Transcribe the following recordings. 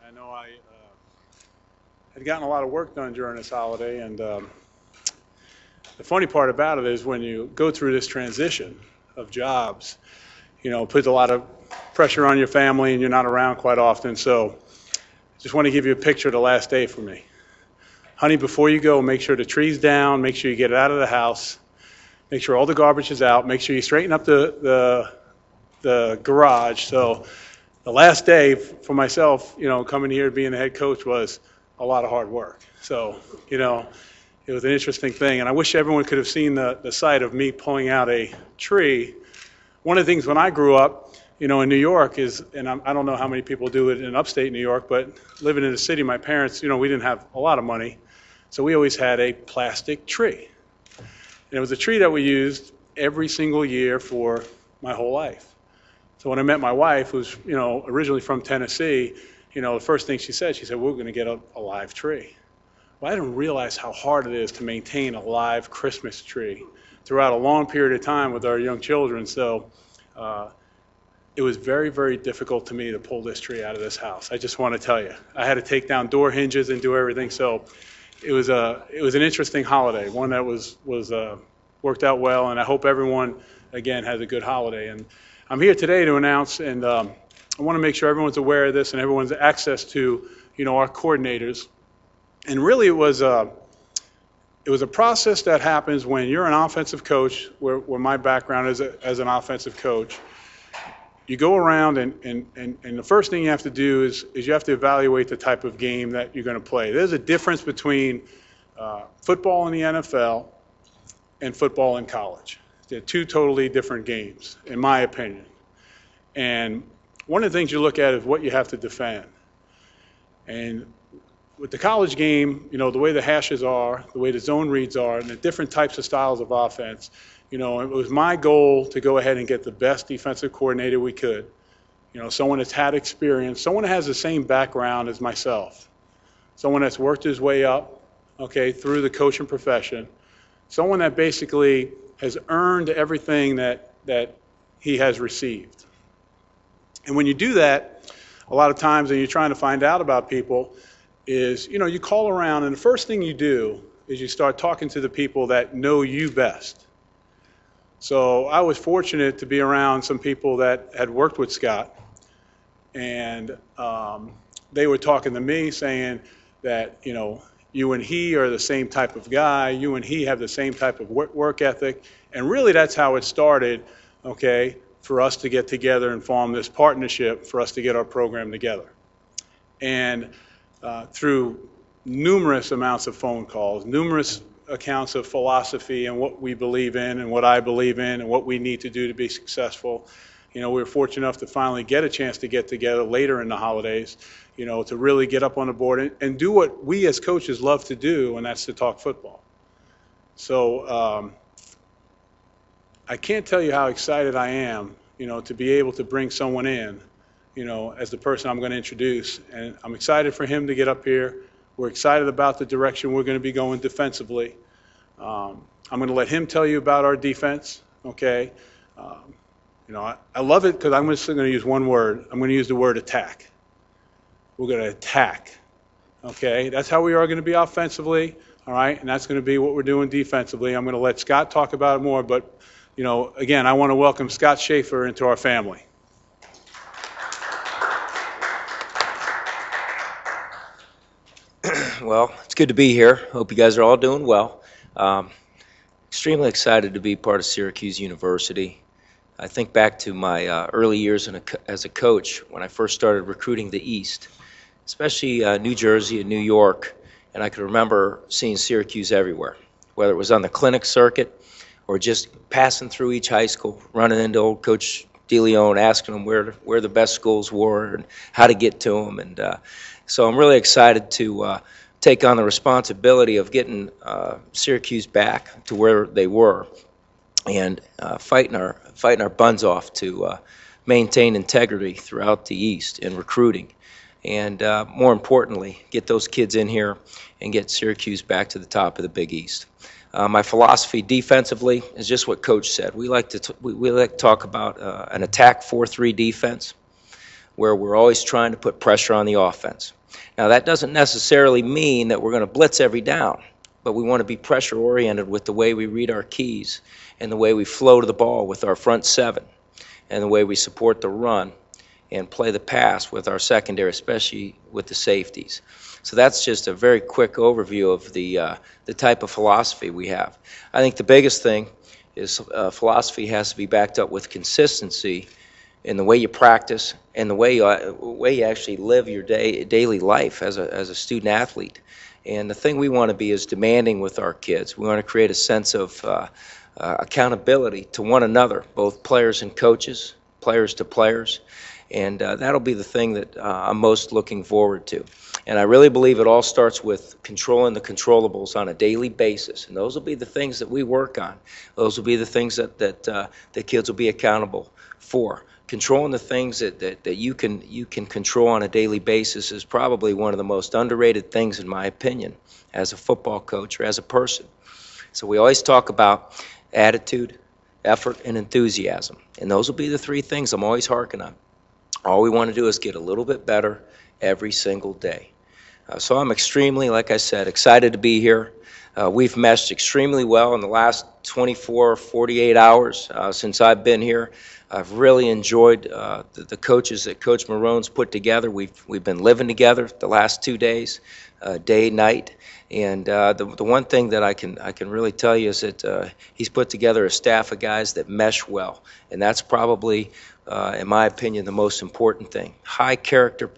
I know I had gotten a lot of work done during this holiday, and the funny part about it is when you go through this transition of jobs, it puts a lot of pressure on your family, and you're not around quite often. So just want to give you a picture of the last day for me. Honey, before you go, make sure the tree's down, make sure you get it out of the house, make sure all the garbage is out, make sure you straighten up the garage. So the last day for myself, coming here being the head coach was a lot of hard work. So, it was an interesting thing. And I wish everyone could have seen the sight of me pulling out a tree. One of the things when I grew up, in New York is, and I don't know how many people do it in upstate New York, but living in the city, my parents, we didn't have a lot of money. So we always had a plastic tree. And it was a tree that we used every single year for my whole life. So when I met my wife, who's, originally from Tennessee, the first thing she said, we're going to get a live tree. Well, I didn't realize how hard it is to maintain a live Christmas tree throughout a long period of time with our young children. So it was very, very difficult to me to pull this tree out of this house. I just want to tell you. I had to take down door hinges and do everything. So it was an interesting holiday, one that was worked out well, and I hope everyone, again, has a good holiday. And I'm here today to announce, and I want to make sure everyone's aware of this and everyone's access to, our coordinators. And really, it was a process that happens when you're an offensive coach, where my background is as an offensive coach. You go around, and the first thing you have to do is you have to evaluate the type of game that you're going to play. There's a difference between football in the NFL and football in college. They're two totally different games, in my opinion. And one of the things you look at is what you have to defend. And with the college game, the way the hashes are, the way the zone reads are, and the different types of styles of offense, it was my goal to go ahead and get the best defensive coordinator we could. Someone that's had experience, someone that has the same background as myself, someone that's worked his way up, through the coaching profession, someone that basically has earned everything that he has received. And when you do that, a lot of times when you're trying to find out about people is, you call around, and the first thing you do is you start talking to the people that know you best. So I was fortunate to be around some people that had worked with Scott, and they were talking to me saying that, you and he are the same type of guy, you and he have the same type of work ethic, and really that's how it started, for us to get together and form this partnership for us to get our program together. And through numerous amounts of phone calls, numerous accounts of philosophy and what we believe in and what I believe in and what we need to do to be successful, we were fortunate enough to finally get a chance to get together later in the holidays, to really get up on the board and do what we as coaches love to do, and that's to talk football. So I can't tell you how excited I am, to be able to bring someone in, as the person I'm going to introduce. And I'm excited for him to get up here. We're excited about the direction we're going to be going defensively. I'm going to let him tell you about our defense, I love it because I'm just going to use one word. I'm going to use the word attack. We're going to attack, That's how we are going to be offensively, all right? And that's going to be what we're doing defensively. I'm going to let Scott talk about it more, but, again, I want to welcome Scott Shafer into our family. Well, it's good to be here. Hope you guys are all doing well. Extremely excited to be part of Syracuse University. I think back to my early years as a coach when I first started recruiting the East, especially New Jersey and New York, and I can remember seeing Syracuse everywhere, whether it was on the clinic circuit or just passing through each high school, running into old Coach DeLeon, asking them where the best schools were and how to get to them. And so I'm really excited to take on the responsibility of getting Syracuse back to where they were and fighting our buns off to maintain integrity throughout the East in recruiting. And more importantly, get those kids in here and get Syracuse back to the top of the Big East. My philosophy defensively is just what Coach said. We like to talk about an attack 4-3 defense. where we're always trying to put pressure on the offense. Now, that doesn't necessarily mean that we're going to blitz every down, but we want to be pressure-oriented with the way we read our keys and the way we flow to the ball with our front seven and the way we support the run and play the pass with our secondary, especially with the safeties. So that's just a very quick overview of the type of philosophy we have. I think the biggest thing is philosophy has to be backed up with consistency in the way you practice and the way you actually live your daily life as a student athlete. And the thing we want to be is demanding with our kids. We want to create a sense of accountability to one another, both players and coaches, players to players. And that'll be the thing that I'm most looking forward to. And I really believe it all starts with controlling the controllables on a daily basis. And those will be the things that we work on. Those will be the things that the kids will be accountable for. Controlling the things that you can control on a daily basis is probably one of the most underrated things, in my opinion, as a football coach or as a person. So we always talk about attitude, effort, and enthusiasm. And those will be the three things I'm always harking on. All we want to do is get a little bit better every single day. So I'm extremely, like I said, excited to be here. We've meshed extremely well in the last 24, 48 hours since I've been here. I've really enjoyed the coaches that Coach Marone's put together. We've been living together the last 2 days, day, night. And the one thing that I can really tell you is that he's put together a staff of guys that mesh well. And that's probably, in my opinion, the most important thing. High character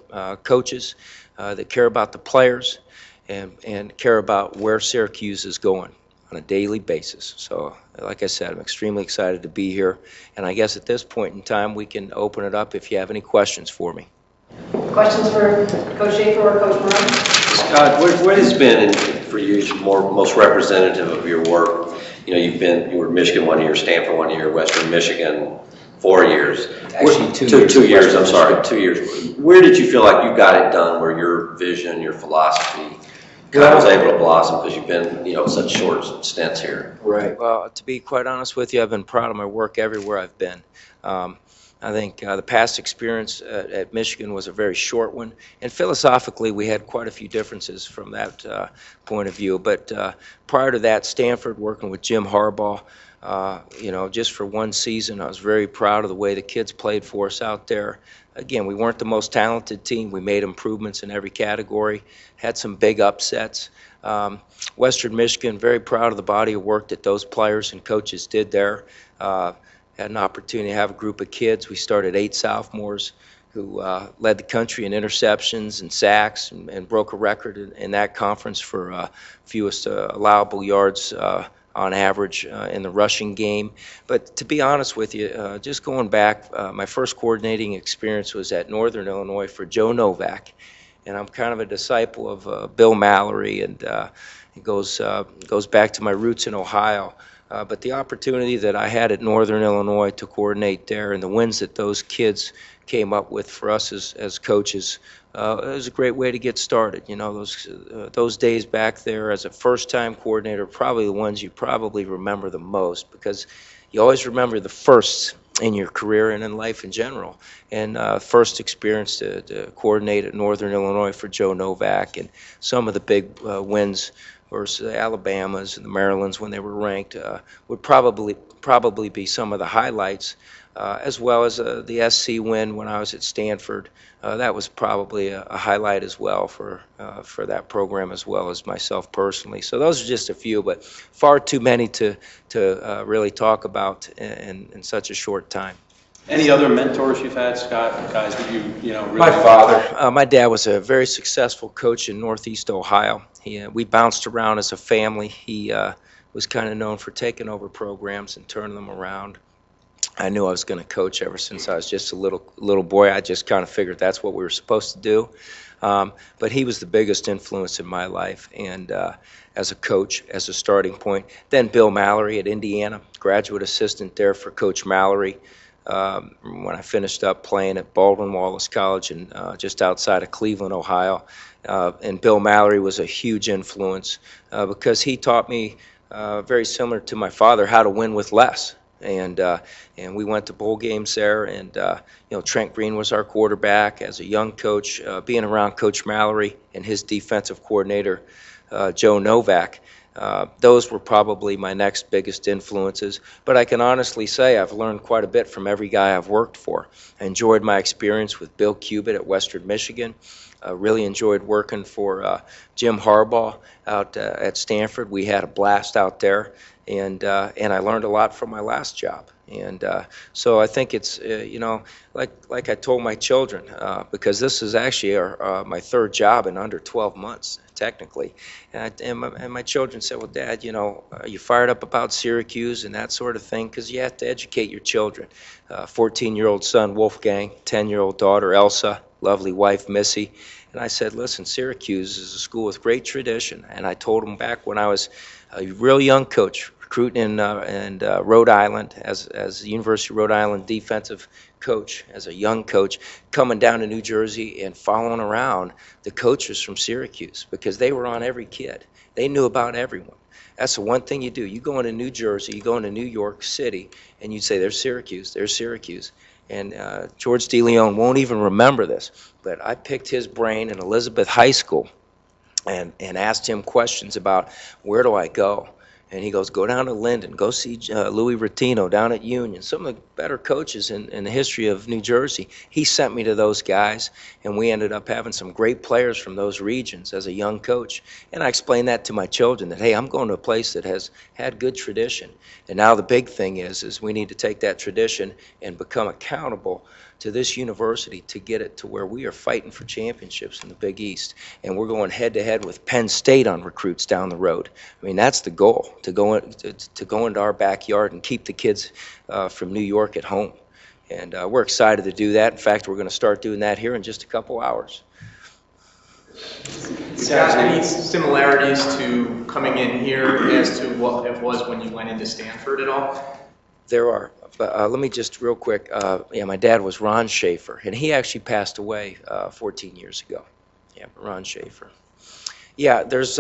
coaches that care about the players and care about where Syracuse is going on a daily basis. So, like I said, I'm extremely excited to be here. And I guess at this point in time, we can open it up if you have any questions for me. Questions for Coach Shafer or Coach Marone? Scott, what has been for you most representative of your work? You know, you were Michigan 1 year, Stanford 1 year, Western Michigan 4 years. Actually, 2 years. 2 years, I'm sorry, 2 years. Where did you feel like you got it done, where your vision, your philosophy kind of was able to blossom, because you've been, such short stints here? Right. Well, to be quite honest with you, I've been proud of my work everywhere I've been. I think the past experience at Michigan was a very short one, and philosophically we had quite a few differences from that point of view. But prior to that, Stanford, working with Jim Harbaugh, just for one season, I was very proud of the way the kids played for us out there. Again, we weren't the most talented team. We made improvements in every category, had some big upsets. Western Michigan, very proud of the body of work that those players and coaches did there. Had an opportunity to have a group of kids. We started 8 sophomores who led the country in interceptions and sacks and broke a record in that conference for fewest allowable yards on average in the rushing game. But to be honest with you, just going back, my first coordinating experience was at Northern Illinois for Joe Novak. And I'm kind of a disciple of Bill Mallory, and it goes back to my roots in Ohio. But the opportunity that I had at Northern Illinois to coordinate there and the wins that those kids came up with for us as coaches, it was a great way to get started. You know, those days back there as a first-time coordinator, probably the ones you probably remember the most, because you always remember the firsts in your career and in life in general. And first experience to coordinate at Northern Illinois for Joe Novak, and some of the big wins versus the Alabamas and the Marylands when they were ranked would probably be some of the highlights, as well as the SC win when I was at Stanford. That was probably a highlight as well for that program, as well as myself personally. So those are just a few, but far too many to really talk about in such a short time. Any other mentors you've had, Scott, guys that you know really? My father. My dad was a very successful coach in Northeast Ohio. We bounced around as a family. He was kind of known for taking over programs and turning them around. I knew I was going to coach ever since I was just a little boy. I just kind of figured that's what we were supposed to do. But he was the biggest influence in my life, and as a coach, as a starting point. Then Bill Mallory at Indiana, graduate assistant there for Coach Mallory. When I finished up playing at Baldwin Wallace College and just outside of Cleveland, Ohio. And Bill Mallory was a huge influence because he taught me, very similar to my father, how to win with less. and we went to bowl games there. And Trent Green was our quarterback. As a young coach, being around Coach Mallory and his defensive coordinator, Joe Novak, those were probably my next biggest influences. But I can honestly say I've learned quite a bit from every guy I've worked for. I enjoyed my experience with Bill Cubitt at Western Michigan. Really enjoyed working for Jim Harbaugh out at Stanford. We had a blast out there, and I learned a lot from my last job. And so I think it's like I told my children, because this is actually my third job in under 12 months technically, and my children said, well, Dad, are you fired up about Syracuse and that sort of thing? Because you have to educate your children. 14-year-old son Wolfgang, 10-year-old daughter Elsa, lovely wife Missy. And I said, listen, Syracuse is a school with great tradition. And I told them back when I was a real young coach, recruiting in Rhode Island as the University of Rhode Island defensive coach, as a young coach, coming down to New Jersey and following around the coaches from Syracuse, because they were on every kid. They knew about everyone. That's the one thing you do. You go into New Jersey, you go into New York City, and you say, there's Syracuse, there's Syracuse. And George DeLeon won't even remember this, but I picked his brain in Elizabeth High School and asked him questions about where do I go. And he goes, go down to Linden, go see Louis Rattino down at Union, some of the better coaches in the history of New Jersey. He sent me to those guys, and we ended up having some great players from those regions as a young coach. And I explained that to my children, that, hey, I'm going to a place that has had good tradition. And now the big thing is we need to take that tradition and become accountable to this university to get it to where we are fighting for championships in the Big East. And we're going head-to-head with Penn State on recruits down the road. I mean, that's the goal, to go into our backyard and keep the kids from New York at home. And we're excited to do that. In fact, we're going to start doing that here in just a couple hours. Got any similarities to coming in here as to what it was when you went into Stanford at all? There are. But let me just real quick, my dad was Ron Shafer, and he actually passed away 14 years ago. Yeah, Ron Shafer. Yeah, there's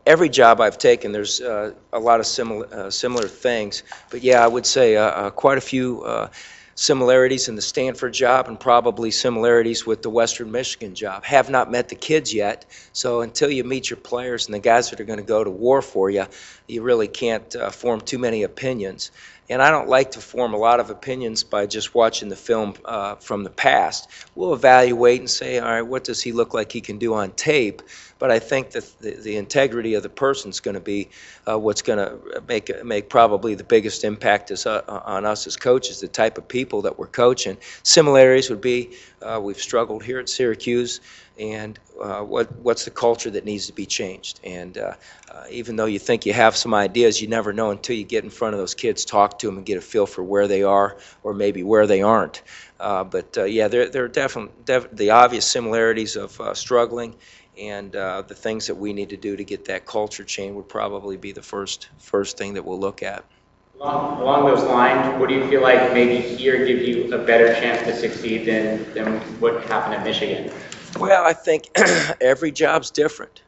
every job I've taken, there's a lot of similar things. But yeah, I would say quite a few similarities in the Stanford job, and probably similarities with the Western Michigan job. Have not met the kids yet, so until you meet your players and the guys that are going to go to war for you, you really can't form too many opinions. And I don't like to form a lot of opinions by just watching the film from the past. We'll evaluate and say, all right, what does he look like he can do on tape? But I think that the integrity of the person is going to be what's going to make probably the biggest impact on us as coaches, the type of people that we're coaching. Similarities would be we've struggled here at Syracuse, and what's the culture that needs to be changed. And even though you think you have some ideas, you never know until you get in front of those kids, talk to them, and get a feel for where they are or maybe where they aren't. Yeah, there are definitely the obvious similarities of struggling, and the things that we need to do to get that culture change would probably be the first thing that we'll look at. Along those lines, what do you feel like maybe here gives you a better chance to succeed than what happened at Michigan? Well, I think every job's different.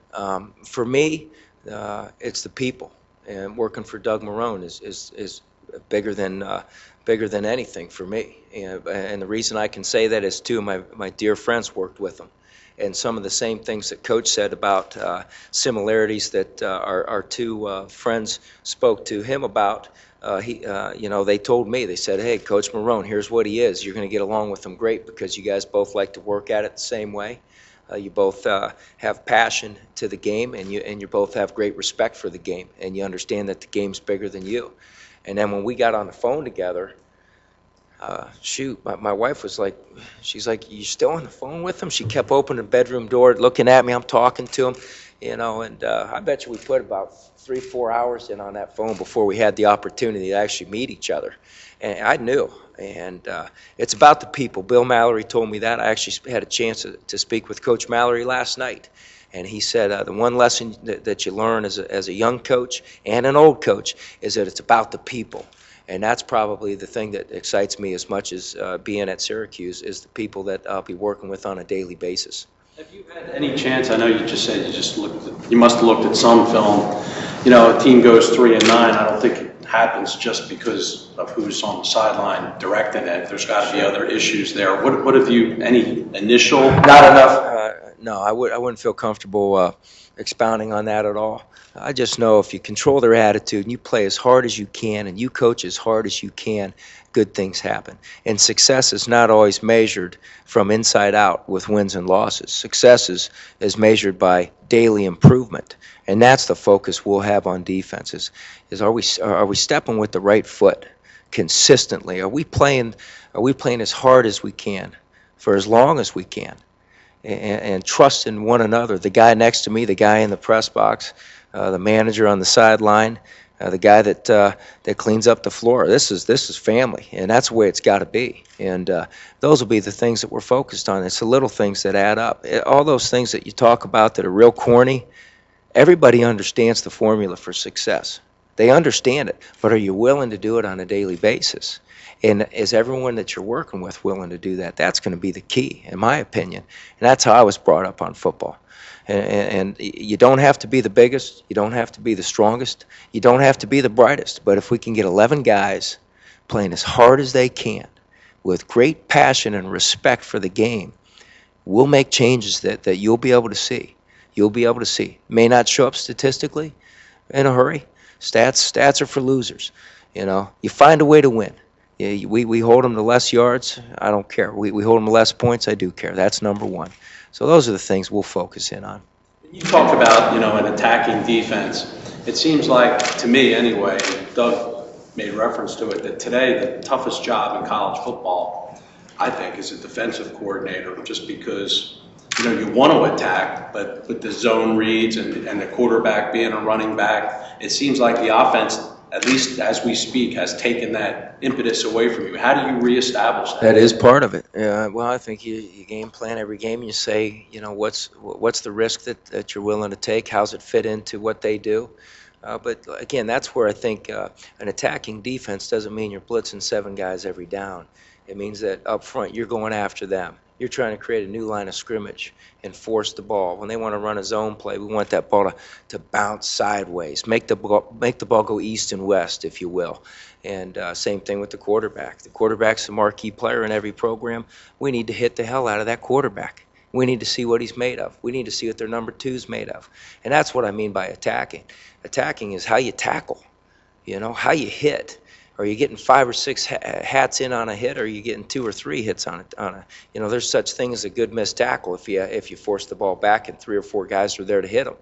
For me, it's the people, and working for Doug Marrone is bigger than anything for me. And the reason I can say that is two of my dear friends worked with him. And some of the same things that Coach said about similarities that our two friends spoke to him about, they told me, they said, hey, Coach Marrone, here's what he is. You're going to get along with him great because you guys both like to work at it the same way. You both have passion to the game, and you both have great respect for the game, and you understand that the game's bigger than you. And then when we got on the phone together, my wife was like, she's like, you still on the phone with him? She kept opening the bedroom door, looking at me. I'm talking to him, and I bet you we put about 3-4 hours in on that phone before we had the opportunity to actually meet each other. And I knew, and it's about the people. Bill Mallory told me that. I actually had a chance to speak with Coach Mallory last night, and he said the one lesson that you learn as a young coach and an old coach is that it's about the people. And that's probably the thing that excites me as much as being at Syracuse, is the people that I'll be working with on a daily basis. Have you had any chance, I know you just said you must have looked at some film, a team goes 3-9, I don't think it happens just because of who's on the sideline directing it. There's got to be other issues there. What have you, any initial? Not enough. No, I wouldn't feel comfortable expounding on that at all. I just know if you control their attitude and you play as hard as you can and you coach as hard as you can, good things happen. And success is not always measured from inside out with wins and losses. Success is measured by daily improvement, and that's the focus we'll have on defenses. Is are we stepping with the right foot consistently? Are we playing as hard as we can for as long as we can? And trust in one another. The guy next to me, the guy in the press box, the manager on the sideline, the guy that cleans up the floor. This is family, and that's the way it's got to be. And those will be the things that we're focused on. It's the little things that add up. All those things that you talk about that are real corny, everybody understands the formula for success. They understand it, but are you willing to do it on a daily basis? And is everyone that you're working with willing to do that? That's going to be the key, in my opinion. And that's how I was brought up on football. And you don't have to be the biggest. You don't have to be the strongest. You don't have to be the brightest. But if we can get 11 guys playing as hard as they can with great passion and respect for the game, we'll make changes that you'll be able to see. You'll be able to see. May not show up statistically in a hurry. Stats are for losers. You know, you find a way to win. Yeah, we hold them to less yards. I don't care. We hold them to less points. I do care. That's number one. So those are the things we'll focus in on. You talked about, an attacking defense. It seems like, to me anyway, Doug made reference to it, that today the toughest job in college football, I think, is a defensive coordinator, just because, you want to attack, but with the zone reads and the quarterback being a running back, it seems like the offense, at least as we speak, has taken that impetus away from you. How do you reestablish that? That is part of it. Well, I think you game plan every game. You say, what's the risk that you're willing to take? How's it fit into what they do? But again, that's where I think an attacking defense doesn't mean you're blitzing 7 guys every down. It means that up front you're going after them. You're trying to create a new line of scrimmage and force the ball. When they want to run a zone play, we want that ball to bounce sideways, make the ball go east and west, if you will. And same thing with the quarterback. The quarterback's the marquee player in every program. We need to hit the hell out of that quarterback. We need to see what he's made of. We need to see what their number 2's made of. And that's what I mean by attacking. Attacking is how you tackle, how you hit. Are you getting 5 or 6 hats in on a hit, or are you getting 2 or 3 hits on a? There's such thing as a good missed tackle if you force the ball back and 3 or 4 guys are there to hit them.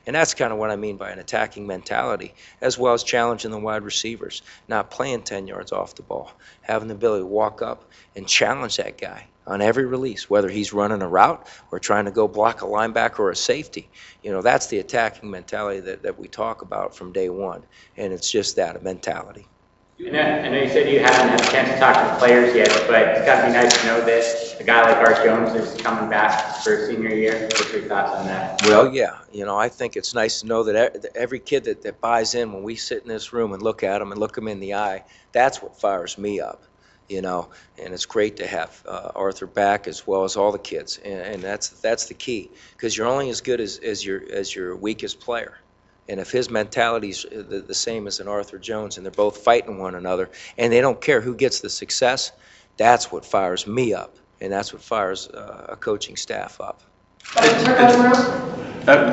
And that's kind of what I mean by an attacking mentality, as well as challenging the wide receivers, not playing 10 yards off the ball, having the ability to walk up and challenge that guy on every release, whether he's running a route or trying to go block a linebacker or a safety. That's the attacking mentality that we talk about from day one, and it's just that, a mentality. I know you said you haven't had a chance to talk to the players yet, but it's got to be nice to know that a guy like Art Jones is coming back for his senior year. What's your thoughts on that? Well, yeah. I think it's nice to know that every kid that buys in, when we sit in this room and look at them and look them in the eye, that's what fires me up, and it's great to have Arthur back as well as all the kids, and that's the key, because you're only as good as your weakest player. And if his mentality's the same as an Arthur Jones, and they're both fighting one another, and they don't care who gets the success, that's what fires me up, and that's what fires a coaching staff up.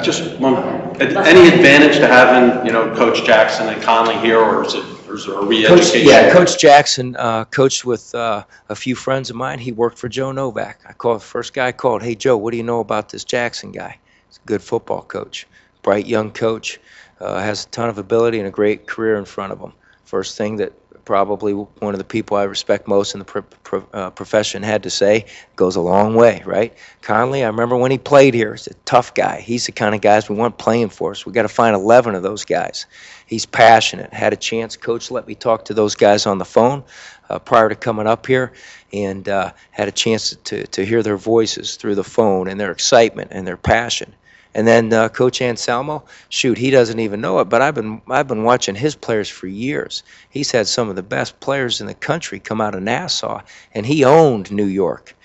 Just one. Any advantage to having Coach Jackson and Conley here, or is there a re-education? Coach Jackson coached with a few friends of mine. He worked for Joe Novak. The first guy I called, "Hey Joe, what do you know about this Jackson guy?" He's a good football coach. Bright young coach, has a ton of ability and a great career in front of him. First thing that probably one of the people I respect most in the profession had to say, goes a long way, right? Conley, I remember when he played here, he's a tough guy. He's the kind of guys we want playing for us. We got to find 11 of those guys. He's passionate. Had a chance. Coach let me talk to those guys on the phone prior to coming up here, and had a chance to hear their voices through the phone and their excitement and their passion. And then Coach Anselmo, shoot, he doesn't even know it, but I've been watching his players for years. He's had some of the best players in the country come out of Nassau, and he owned New York.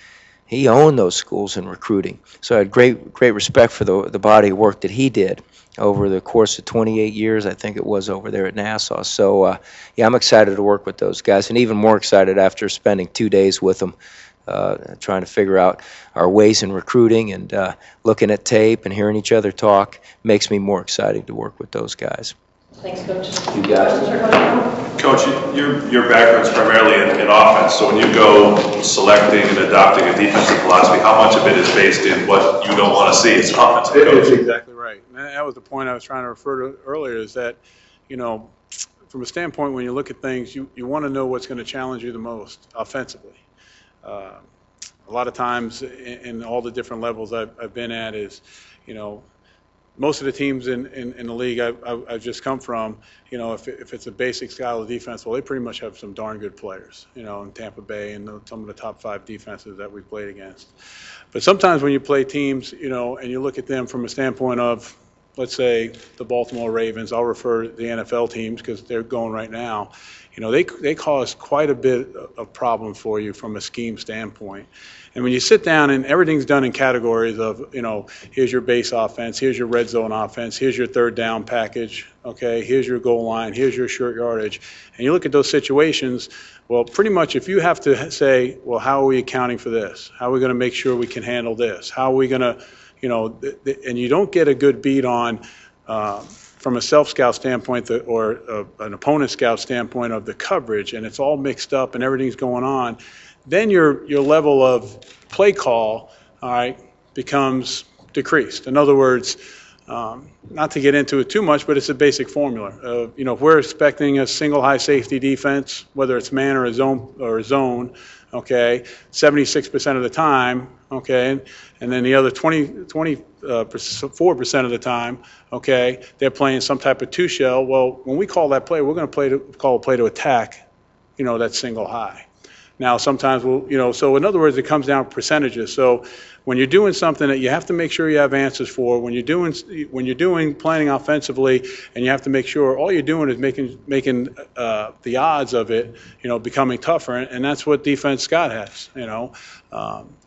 he owned those schools in recruiting. So I had great respect for the body of work that he did over the course of 28 years, I think it was, over there at Nassau. So, yeah, I'm excited to work with those guys, and even more excited after spending 2 days with them, trying to figure out our ways in recruiting, and looking at tape and hearing each other talk makes me more excited to work with those guys. Thanks, Coach. You got it. Questions for Coach? Coach, your background's primarily in offense, so when you go selecting and adopting a defensive philosophy, how much of it is based in what you don't want to see as an offensive coach? That's exactly right. And that was the point I was trying to refer to earlier, is that, from a standpoint, when you look at things, you want to know what's going to challenge you the most offensively. A lot of times in all the different levels I've been at is, most of the teams in the league I've just come from, if it's a basic style of defense, well, they pretty much have some darn good players, in Tampa Bay and some of the top 5 defenses that we've played against. But sometimes when you play teams, and you look at them from a standpoint of, let's say, the Baltimore Ravens, I'll refer to the NFL teams because they're going right now, they cause quite a bit of problems for you from a scheme standpoint. And when you sit down and everything's done in categories of, here's your base offense, here's your red zone offense, here's your third down package, okay, here's your goal line, here's your short yardage, and you look at those situations, well, pretty much if you have to say, well, how are we accounting for this? How are we going to make sure we can handle this? How are we going to, and you don't get a good beat on, from a self-scout standpoint or an opponent scout standpoint of the coverage, and it's all mixed up and everything's going on, then your level of play call, all right, becomes decreased. In other words, not to get into it too much, but it's a basic formula. If we're expecting a single high safety defense, whether it's man or a zone, okay, 76% of the time, okay, and then the other 24% of the time, okay, they're playing some type of 2-shell. Well, when we call that play, we're going to call a play to attack, that single high. Now, sometimes so in other words, it comes down to percentages. So when you're doing something that you have to make sure you have answers for, when you're doing planning offensively, and you have to make sure all you're doing is making the odds of it, becoming tougher, and that's what defense Scott has.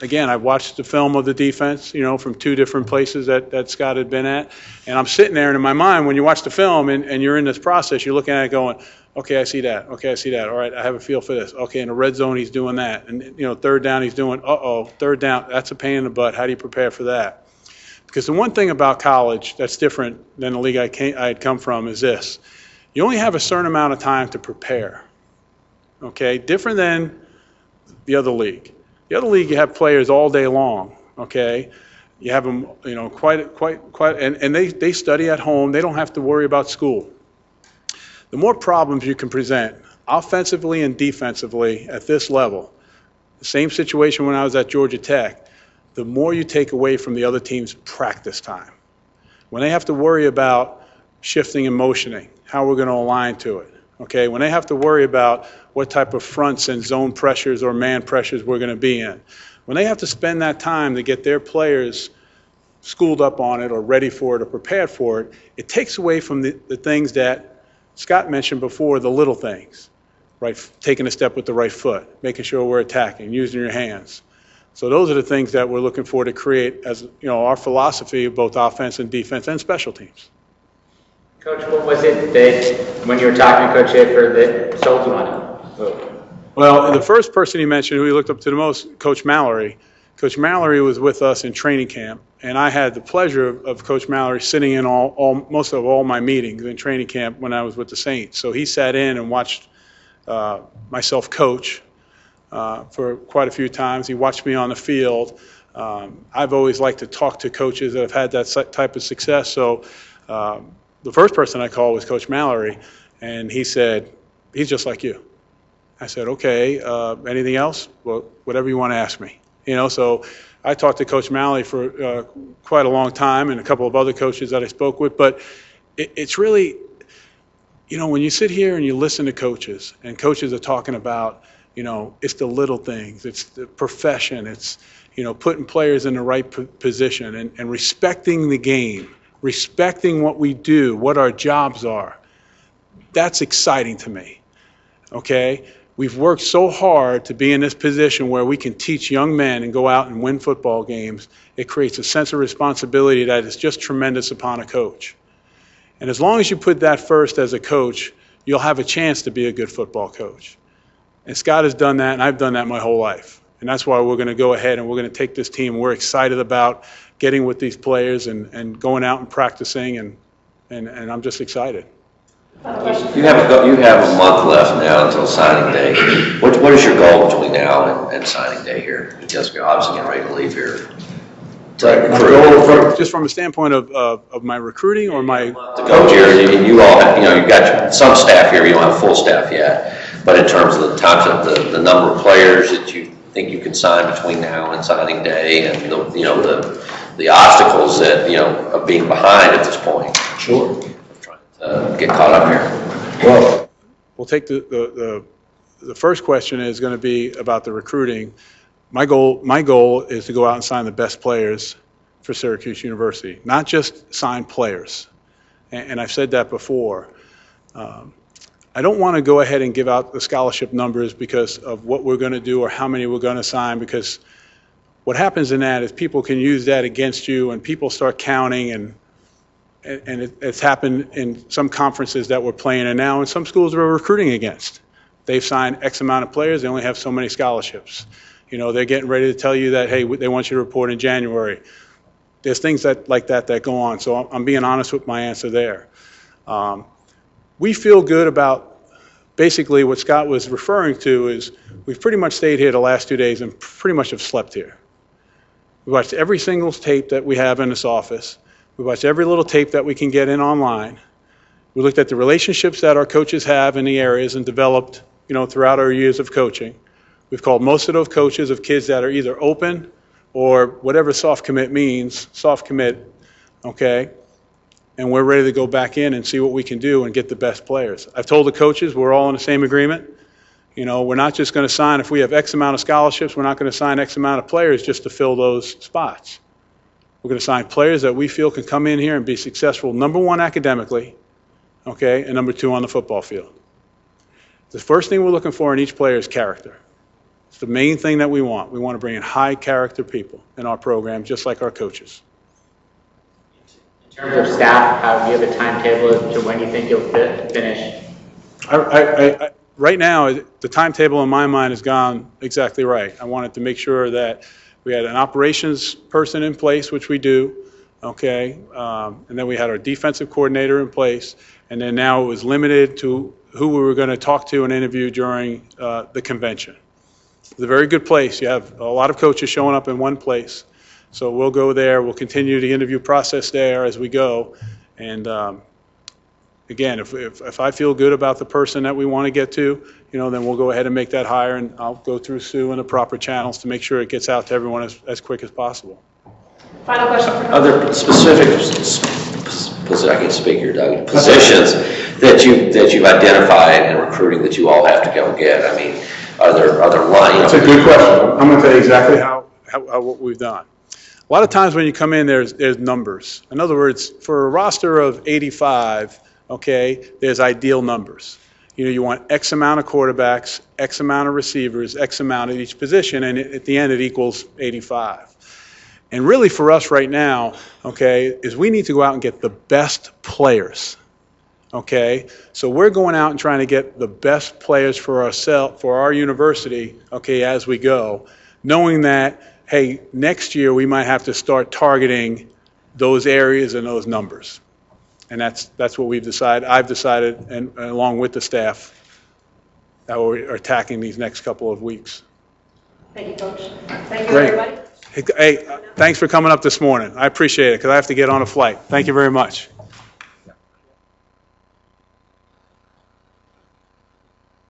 Again, I've watched the film of the defense, from 2 different places that Scott had been at, and I'm sitting there, and in my mind, when you watch the film and you're in this process, you're looking at it going, okay, I see that. Okay, I see that. All right, I have a feel for this. Okay, in the red zone, he's doing that. And, third down, he's doing, third down, that's a pain in the butt. How do you prepare for that? Because the one thing about college that's different than the league I had come from is this. You only have a certain amount of time to prepare. Okay, different than the other league. The other league, you have players all day long. Okay, you have them, quite, and they study at home. They don't have to worry about school. The more problems you can present offensively and defensively at this level, the same situation when I was at Georgia Tech, the more you take away from the other team's practice time. When they have to worry about shifting and motioning, how we're going to align to it, okay? When they have to worry about what type of fronts and zone pressures or man pressures we're going to be in, when they have to spend that time to get their players schooled up on it or ready for it or prepared for it, it takes away from the things that Scott mentioned before, the little things, right? Taking a step with the right foot, making sure we're attacking, using your hands. So those are the things that we're looking for to create as, our philosophy of both offense and defense and special teams. Coach, what was it that, when you were talking to Coach Shafer, that sold you on him? Well, the first person he mentioned who he looked up to the most, Coach Mallory. Coach Mallory was with us in training camp, and I had the pleasure of Coach Mallory sitting in most of all my meetings in training camp when I was with the Saints. So he sat in and watched myself coach for quite a few times. He watched me on the field. I've always liked to talk to coaches that have had that type of success. So the first person I called was Coach Mallory, and he said, he's just like you. I said, okay, anything else? Well, whatever you want to ask me. So I talked to Coach Mallory for quite a long time and a couple of other coaches that I spoke with. But it's really, when you sit here and you listen to coaches, and coaches are talking about, it's the little things, it's the profession, it's, putting players in the right position and respecting the game, respecting what we do, what our jobs are. That's exciting to me, okay? we've worked so hard to be in this position where we can teach young men and go out and win football games. It creates a sense of responsibility that is just tremendous upon a coach. And as long as you put that first as a coach, you'll have a chance to be a good football coach. And Scott has done that, and I've done that my whole life. And that's why we're going to go ahead and we're going to take this team. We're excited about getting with these players and going out and practicing, and I'm just excited. You have a month left now until signing day. What is your goal between now and signing day here? Because you're obviously getting ready to leave here. My goal, just from a standpoint of my recruiting or my to go, Jerry, you all have, you've got some staff here. You don't have a full staff yet, but in terms of the number of players that you think you can sign between now and signing day, and the obstacles that of being behind at this point. Sure. Get caught up here. Well, we'll take the first question is going to be about the recruiting. My goal is to go out and sign the best players for Syracuse University, not just sign players. And I've said that before. I don't want to go ahead and give out the scholarship numbers because of what we're going to do or how many we're going to sign, because what happens in that is people can use that against you, and people start counting, and it's happened in some conferences that we're playing in now, and some schools we're recruiting against. They've signed X amount of players, they only have so many scholarships. They're getting ready to tell you that, hey, they want you to report in January. There's things like that go on, so I'm being honest with my answer there. We feel good about basically what Scott was referring to is we've pretty much stayed here the last 2 days and pretty much have slept here. We watched every single tape that we have in this office. We watched every little tape that we can get in online. We looked at the relationships that our coaches have in the areas and developed, throughout our years of coaching. We've called most of those coaches of kids that are either open or whatever soft commit means, soft commit, okay? And we're ready to go back in and see what we can do and get the best players. I've told the coaches we're all in the same agreement. We're not just going to sign, if we have X amount of scholarships, we're not going to sign X amount of players just to fill those spots. We're going to sign players that we feel can come in here and be successful, number one, academically, okay, and number two, on the football field. The first thing we're looking for in each player is character. It's the main thing that we want. We want to bring in high character people in our program, just like our coaches. In terms of staff, how do you have a timetable to when you think you'll finish? Right now, the timetable in my mind has gone exactly right. I wanted to make sure that we had an operations person in place, which we do, okay, and then we had our defensive coordinator in place, and then now it was limited to who we were going to talk to and interview during the convention. It's a very good place. You have a lot of coaches showing up in one place, so we'll go there. We'll continue the interview process there as we go, and again, if I feel good about the person that we want to get to, then we'll go ahead and make that hire, and I'll go through Sue and the proper channels to make sure it gets out to everyone as quick as possible. Final question for Other specific, I can speak here, Doug, positions that you've identified in recruiting that you all have to go get. I mean, are there lines? That's a good question. I'm going to tell you exactly how what we've done. A lot of times when you come in, there's numbers. In other words, for a roster of 85, okay, there's ideal numbers. You want X amount of quarterbacks, X amount of receivers, X amount at each position, and at the end it equals 85. And really for us right now, okay, is we need to go out and get the best players, okay? So we're going out and trying to get the best players for our university, okay, as we go, knowing that, hey, next year we might have to start targeting those areas and those numbers. And that's what we've decided. I've decided, and along with the staff, that we're attacking these next couple of weeks. Thank you, Coach. Thank you, Great. everybody. Hey, thanks for coming up this morning. I appreciate it because I have to get on a flight. Thank you very much.